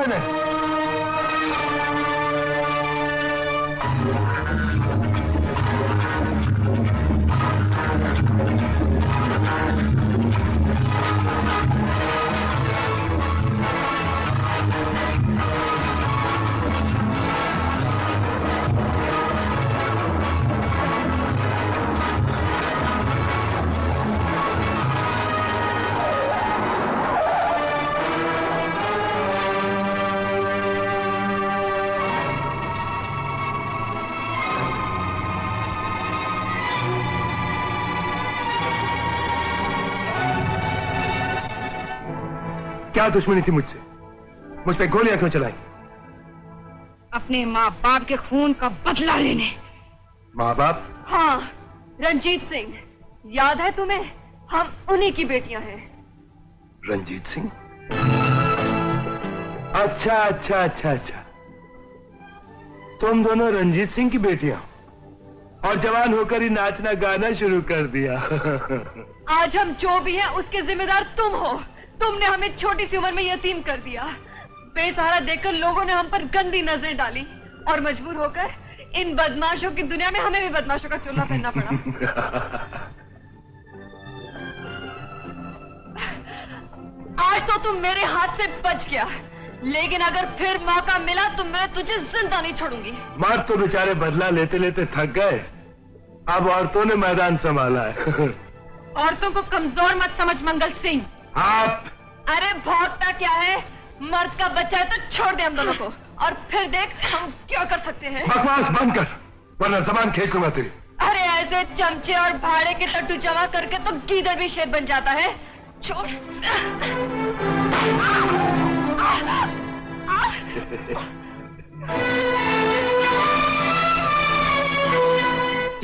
छोड़ो इन्हें। क्या दुश्मनी थी मुझसे? मुझ पे गोलियां क्यों चलाई? अपने माँ बाप के खून का बदला लेने। माँ बाप? हाँ, रंजीत सिंह, याद है तुम्हें? हम उन्हीं की बेटियां हैं। रंजीत सिंह? अच्छा अच्छा अच्छा अच्छा, तुम दोनों रंजीत सिंह की बेटियां और जवान होकर ही नाचना गाना शुरू कर दिया। आज हम जो भी हैं उसके जिम्मेदार तुम हो। तुमने हमें छोटी सी उम्र में यतीम कर दिया। बेसहारा देखकर लोगों ने हम पर गंदी नजरें डाली और मजबूर होकर इन बदमाशों की दुनिया में हमें भी बदमाशों का चोला पहनना पड़ा। आज तो तुम मेरे हाथ से बच गया, लेकिन अगर फिर मौका मिला तो मैं तुझे जिंदा नहीं छोड़ूंगी। मर्द तो बेचारे बदला लेते लेते थक गए, अब औरतों ने मैदान संभाला है। औरतों को कमजोर मत समझ मंगल सिंह। आप? अरे भौंकता क्या है, मर्द का बच्चा है तो छोड़ दे हम दोनों को, और फिर देख हम क्या कर सकते हैं। बकवास बंद कर, वरना जबान खींच लूंगा तेरी। अरे ऐसे चमचे और भाड़े के टट्टू जमा करके तो गीदड़ भी शेर बन जाता है। छोड़।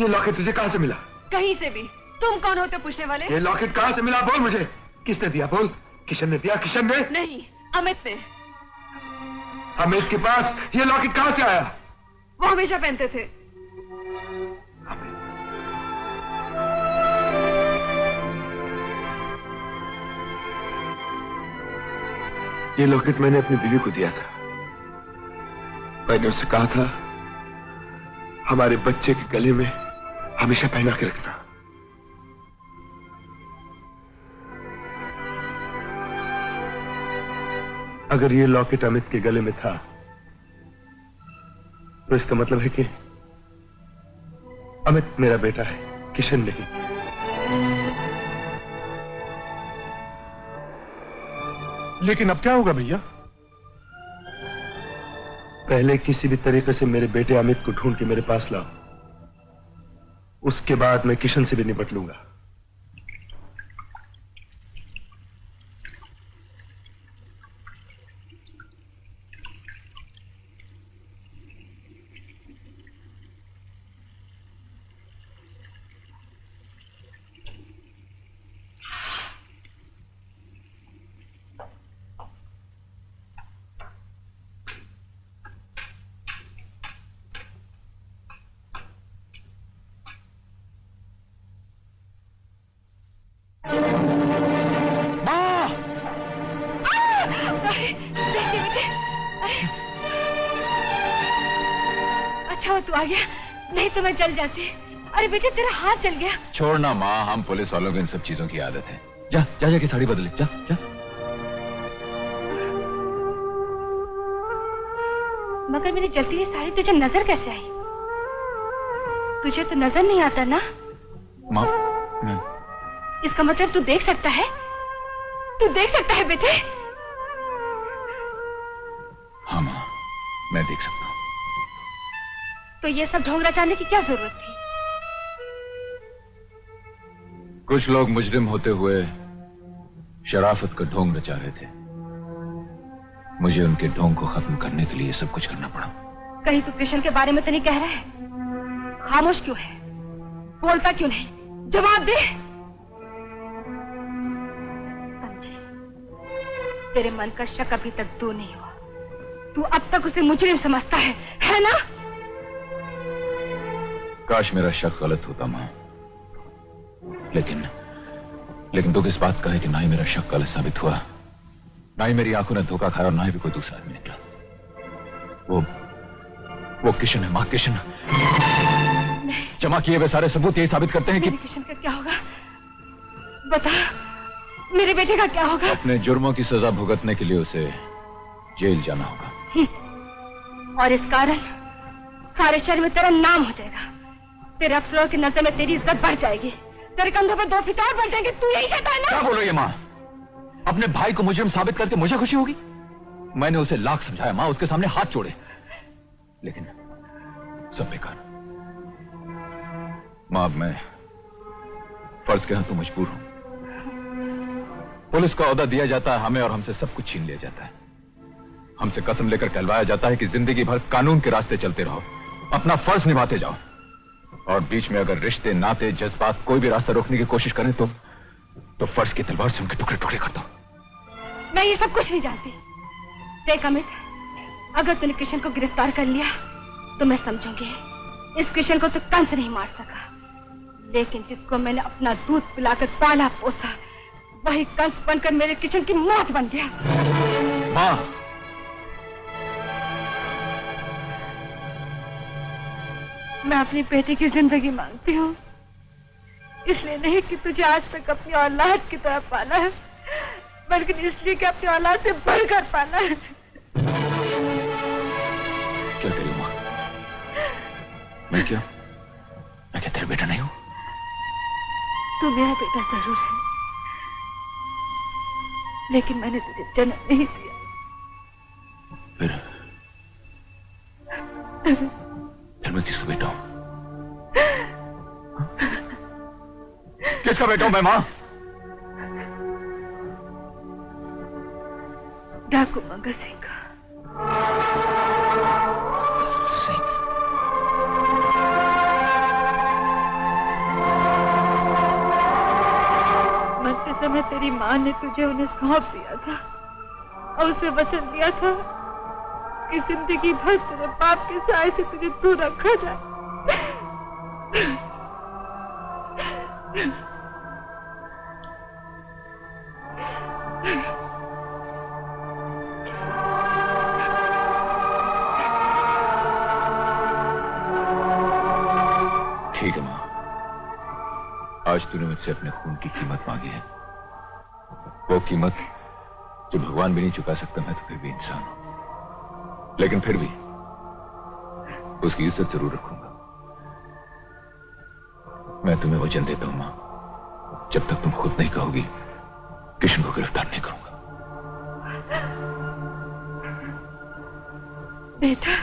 ये लॉकेट तुझे कहां से मिला? कहीं से भी। तुम कौन होते पूछने वाले? ये लॉकेट कहां से मिला? बोल मुझे। किसने दिया? बोल। किशन ने दिया? किशन ने? नहीं, अमित ने। अमित के पास ये लॉकेट कहां से आया? वो हमेशा पहनते थे। ये लॉकेट मैंने अपनी बीवी को दिया था। मैंने उससे कहा था हमारे बच्चे के गले में हमेशा पहना के रखना। अगर ये लॉकेट अमित के गले में था तो इसका मतलब है कि अमित मेरा बेटा है, किशन नहीं। लेकिन अब क्या होगा भैया? पहले किसी भी तरीके से मेरे बेटे अमित को ढूंढ के मेरे पास लाओ, उसके बाद मैं किशन से भी निपट लूंगा। अच्छा तू आ गया, नहीं तो मैं जल जाती। अरे बेटे तेरा हाथ जल गया। छोड़ना माँ, हम पुलिस वालों को इन सब चीजों की आदत है। जा जा जाके साड़ी बदले, जा जा। मगर मेरी जलती हुई साड़ी तुझे नजर कैसे आई? तुझे तो नजर नहीं आता ना? माँ इसका मतलब तू देख सकता है? तू देख सकता है बेटे? हाँ माँ, मैं देख सकता हूँ। तो ये सब ढोंग रचाने की क्या जरूरत थी? कुछ लोग मुजरिम होते हुए शराफत का ढोंग रचा रहे थे। मुझे उनके ढोंग को खत्म करने के लिए सब कुछ करना पड़ा। कहीं तू किशन के बारे में तो नहीं कह रहा है? खामोश क्यों है? बोलता क्यों नहीं? जवाब दे। समझे, तेरे मन का शक अभी तक दूर नहीं हुआ। तू अब तक उसे मुजरिम समझता है ना? काश मेरा शक गलत होता माँ, लेकिन तो किस बात का है कि ना ही मेरा शक गलत साबित हुआ ना ही मेरी आंखों ने धोखा खाया और ना ही भी कोई दूसरा आदमी निकला। वो किशन है मां, किशन। जमा किए हुए सारे सबूत यही साबित करते हैं कि किशन का क्या होगा? बता, मेरे बेटे का क्या होगा? अपने जुर्मों की सजा भुगतने के लिए उसे जेल जाना होगा। और इस कारण सारे शहर में तेरा नाम हो जाएगा। तेरे अफसरों की नजर में तेरी इज्जत बढ़ जाएगी। तेरे कंधों पर 2 फितौर बढ़ जाएंगे। तू यही चाहता है ना? क्या बोल रही है मां? अपने भाई को मुजरिम साबित करके मुझे खुशी होगी? मैंने उसे लाख समझाया मां, उसके सामने हाथ जोड़े, लेकिन सब बेकार। मां, अब मैं फर्ज के हाथों मजबूर हूं। पुलिस का ओहदा दिया जाता है हमें और हमसे सब कुछ छीन लिया जाता है। हमसे कसम लेकर कहलवाया जाता है कि जिंदगी भर कानून के रास्ते चलते रहो, अपना फर्ज निभाते जाओ, और बीच में अगर रिश्ते, नाते, जज्बात कोई भी रास्ता रोकने की कोशिश करें तो फर्ज की तलवार से उनके टुकड़े टुकड़े कर दो। मैं ये सब कुछ नहीं जानती। देख अमित, अगर तूने किशन को गिरफ्तार कर लिया तो मैं समझूंगी इस किशन को तो कंस नहीं मार सका, लेकिन जिसको मैंने अपना दूध पिलाकर पाला पोसा, वही कंस बनकर मेरे किशन की मौत बन गया। मां, मैं अपनी बेटी की जिंदगी मांगती हूँ, इसलिए नहीं कि तुझे आज तक अपनी औलाद की तरह पाला है, बल्कि इसलिए कि अपनी औलाद से बढ़कर पाला है। क्या करी मां? मैं क्या तेरा बेटा नहीं हूं? तू मेरा बेटा जरूर है, लेकिन मैंने तुझे जन्म नहीं दिया। फिर मैं किसका बेटा हूं? किसका बेटा हूं मैं मां? डाकू मंगल सिंह का। मरते समय तेरी मां ने तुझे उन्हें सौंप दिया था और उसे वचन दिया था कि जिंदगी भर तेरे बाप के साए से तुझे दूर रखा जाए। ठीक है मां, आज तूने मुझसे अपने खून की कीमत मांगी है। वो कीमत जो भगवान भी नहीं चुका सकता, मैं तो फिर भी इंसान हूं, लेकिन फिर भी उसकी इज्जत जरूर रखूंगा। मैं तुम्हें वचन देता हूं मां, जब तक तुम खुद नहीं कहोगी किशन को गिरफ्तार नहीं करूंगा। बेटा,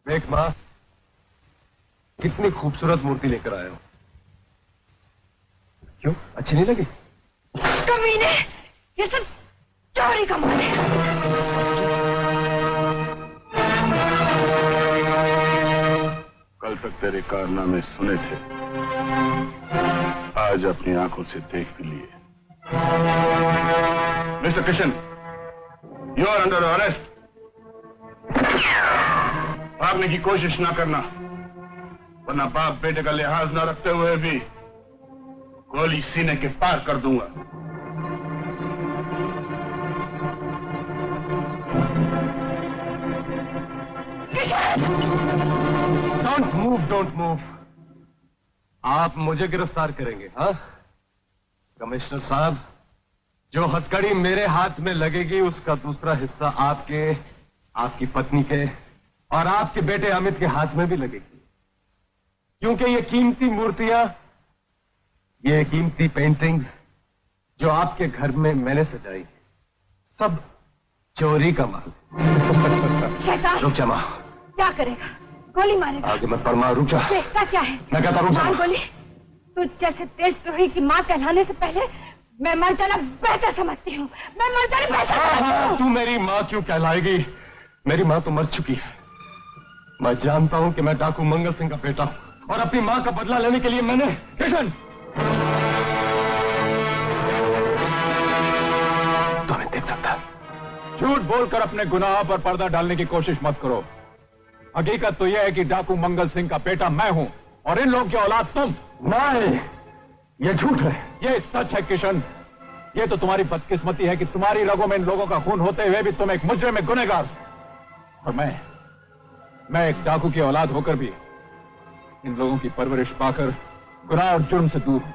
देख मां, कितनी खूबसूरत मूर्ति लेकर आया हूं। क्यों, अच्छी नहीं लगी? कमीने, ये सब चोरी का माल है। कल तक तेरे कारनामे सुने थे, आज अपनी आंखों से देख भी लिए। Mister Kishan, you are under arrest. भागने की कोशिश ना करना, वरना बाप बेटे का लिहाज ना रखते हुए भी गोली सीने के पार कर दूंगा। Don't move, don't move. आप मुझे गिरफ्तार करेंगे? हाँ कमिश्नर साहब, जो हथकड़ी मेरे हाथ में लगेगी उसका दूसरा हिस्सा आपके, आपकी पत्नी के और आपके बेटे अमित के हाथ में भी लगेगी, क्योंकि ये कीमती मूर्तियां, ये कीमती पेंटिंग्स जो आपके घर में मैंने सजाई, सब चोरी का माल। शैतान, रुक जा माँ। क्या करेगा? गोली मारेगा? आगे मत पर माँ, रुक जा। देखता क्या है? मैं कहता रुक जा। मार गोली। तू जैसे देशद्रोही की माँ कहलाने से पहले मैं मर जाना बेहतर समझती हूँ। मैं मर जाना बेहतर समझती हूँ। तू मेरी माँ क्यों कहलाएगी? मेरी माँ तो मर चुकी है। मैं जानता हूँ कि मैं डाकू मंगल सिंह का बेटा हूँ और अपनी माँ का बदला लेने के लिए मैंने किशन तो मैं देख सकता। झूठ बोलकर अपने गुनाह पर पर्दा डालने की कोशिश मत करो। हकीकत तो यह है कि डाकू मंगल सिंह का बेटा मैं हूं और इन लोगों की औलाद तुम। नहीं, ये झूठ है। ये सच है किशन। ये तो तुम्हारी बदकिस्मती है कि तुम्हारी रगों में इन लोगों का खून होते हुए भी तुम एक मुजरिम में गुनहगार, और मैं एक डाकू की औलाद होकर भी इन लोगों की परवरिश पाकर गुनाह और जुर्म से दूर हूं।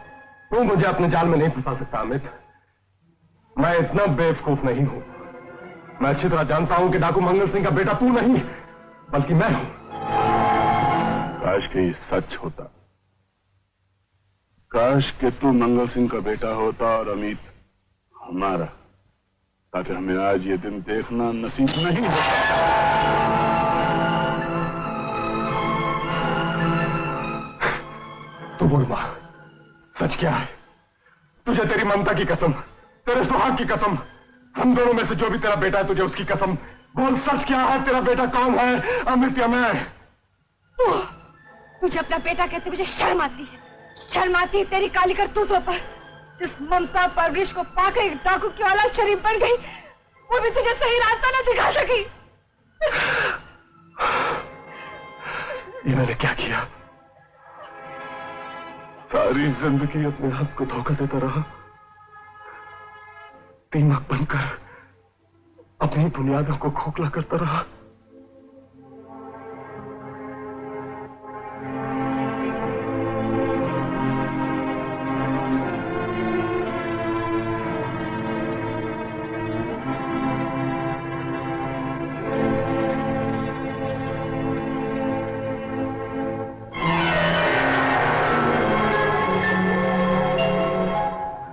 तू मुझे अपने जाल में नहीं फंसा सकता अमित। मैं इतना बेवकूफ नहीं हूं। मैं अच्छी तरह जानता हूं कि डाकू मंगल सिंह का बेटा तू नहीं बल्कि मैं हूं। काश कि सच होता। काश कि तू मंगल सिंह का बेटा होता और अमित हमारा, ताकि हमें आज ये दिन देखना नसीब नहीं होता। तू बोल मां, सच क्या है? तुझे तेरी ममता की कसम, तेरे सुहाग की कसम, हम दोनों में से जो भी तेरा बेटा है तुझे उसकी कसम, बोल सच क्या है? तेरा बेटा कौन है, अमित या मैं? तुझे अपना बेटा कहते मुझे शर्म आती है। शर्म आती है तेरी काली करतूतों पर। जिस ममता परवरिश को पाकर एक डाकू की औलाद शरीफ बन गई, वो भी तुझे सही रास्ता न दिखा सकी। ये मैंने क्या किया? सारी जिंदगी अपने आप को धोखा देता रहा, दीमक बनकर अपनी बुनियादों को खोखला करता रहा।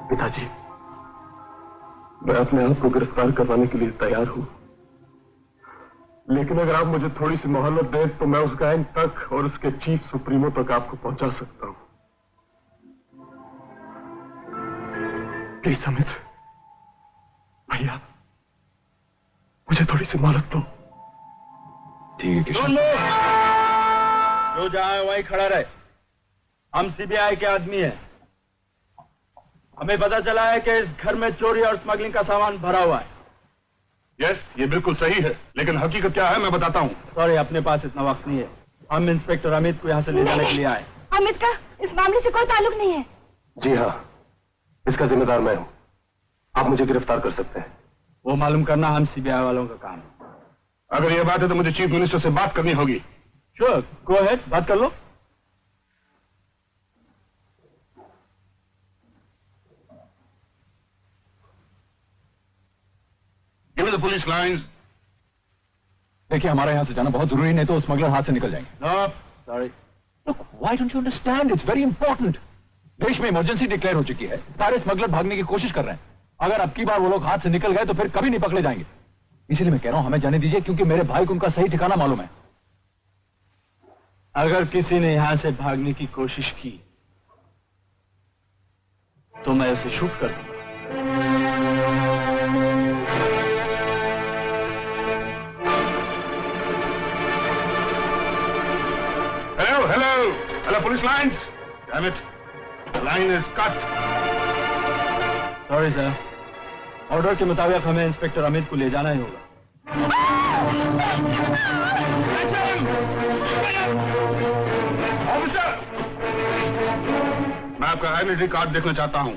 पिताजी, मैं अपने आप को गिरफ्तार करवाने के लिए तैयार हूं, लेकिन अगर आप मुझे थोड़ी सी मोहलत दें तो मैं उस गैंग तक और उसके चीफ सुप्रीमो तक आपको पहुंचा सकता हूं। प्लीज अमित भैया, मुझे थोड़ी सी मोहलत दो। ठीक है किशन। जो जहां है वहीं खड़ा रहे। हम सीबीआई के आदमी हैं। हमें पता चला है कि इस घर में चोरी और स्मगलिंग का सामान भरा हुआ है। यस, ये बिल्कुल सही है, लेकिन हकीकत क्या है मैं बताता हूँ। सॉरी, अपने पास इतना वक्त नहीं है। हम इंस्पेक्टर अमित को यहाँ से ले जाने के लिए आए। अमित का इस मामले से कोई ताल्लुक नहीं है। जी हाँ, इसका जिम्मेदार मैं हूं। आप मुझे गिरफ्तार कर सकते हैं। वो मालूम करना हम सीबीआई वालों का काम है। अगर ये बात है तो मुझे चीफ मिनिस्टर से बात करनी होगी। श्योर, गो अहेड, बात कर लो। Give me the police lines. देखिए, हमारा यहां से जाना बहुत जरूरी, नहीं तो स्मगलर हाथ से निकल जाएंगे। No, sorry. Look, why don't you understand? It's very important. देश में इमरजेंसी डिक्लेयर हो चुकी है। सारे स्मगलर भागने की कोशिश कर रहे हैं। अगर अब की बार वो लोग हाथ से निकल गए तो फिर कभी नहीं पकड़े जाएंगे। इसीलिए मैं कह रहा हूं हमें जाने दीजिए, क्योंकि मेरे भाई को उनका सही ठिकाना मालूम है। अगर किसी ने यहां से भागने की कोशिश की तो मैं उसे शूट कर दूंगा। Hello, police lines. Damn it, the line is cut. Sorry sir, order के मुताबिक हमें इंस्पेक्टर अमित को ले जाना ही होगा। ऑफिसर, मैं आपका आइडेंटिटी कार्ड देखना चाहता हूं।